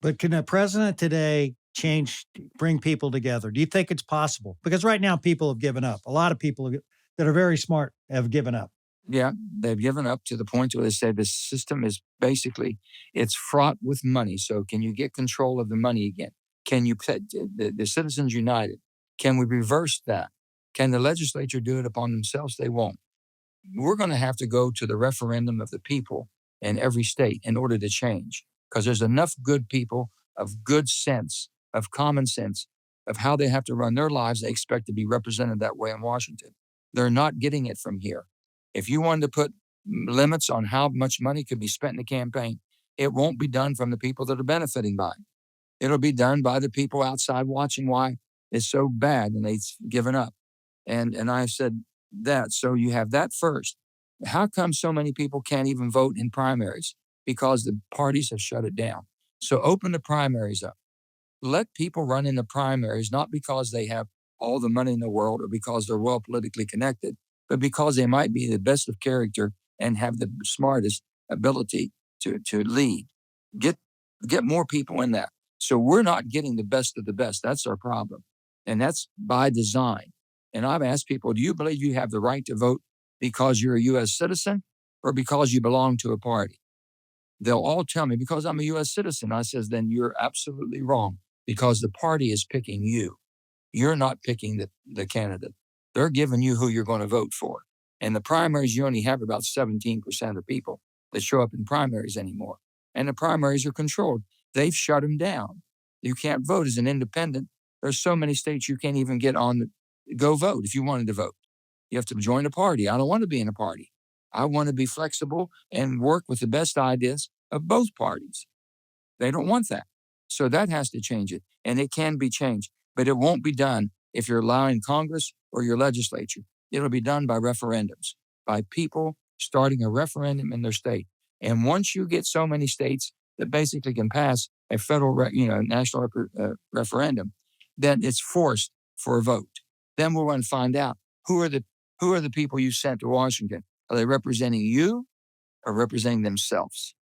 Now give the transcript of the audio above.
But can a president today bring people together? Do you think it's possible? Because right now people have given up. A lot of people that are very smart have given up. Yeah, they've given up to the point where they say the system is basically, it's fraught with money. So can you get control of the money again? Can you put the Citizens United? Can we reverse that? Can the legislature do it upon themselves? They won't. We're going to have to go to the referendum of the people in every state in order to change, because there's enough good people of good sense, of common sense, of how they have to run their lives. They expect to be represented that way in Washington. They're not getting it from here. If you wanted to put limits on how much money could be spent in the campaign, it won't be done from the people that are benefiting by it. It'll be done by the people outside watching why it's so bad and they've given up. And I said that. So you have that first. How come so many people can't even vote in primaries? Because the parties have shut it down. So open the primaries up. Let people run in the primaries, not because they have all the money in the world or because they're well politically connected, but because they might be the best of character and have the smartest ability to lead. Get more people in that. So we're not getting the best of the best. That's our problem. And that's by design. And I've asked people, do you believe you have the right to vote because you're a U.S. citizen or because you belong to a party? They'll all tell me, because I'm a U.S. citizen. I says, then you're absolutely wrong, because the party is picking you. You're not picking the candidate. They're giving you who you're going to vote for. And the primaries, you only have about 17% of people that show up in primaries anymore. And the primaries are controlled. They've shut them down. You can't vote as an independent. There's so many states you can't even get on go vote if you wanted to vote. You have to join a party. I don't want to be in a party. I want to be flexible and work with the best ideas of both parties. They don't want that. So that has to change it. And it can be changed, but it won't be done if you're allowing Congress or your legislature. It'll be done by referendums, by people starting a referendum in their state. And once you get so many states that basically can pass a federal, national referendum, then it's forced for a vote. Then we'll want to find out who are the people you sent to Washington. Are they representing you or representing themselves?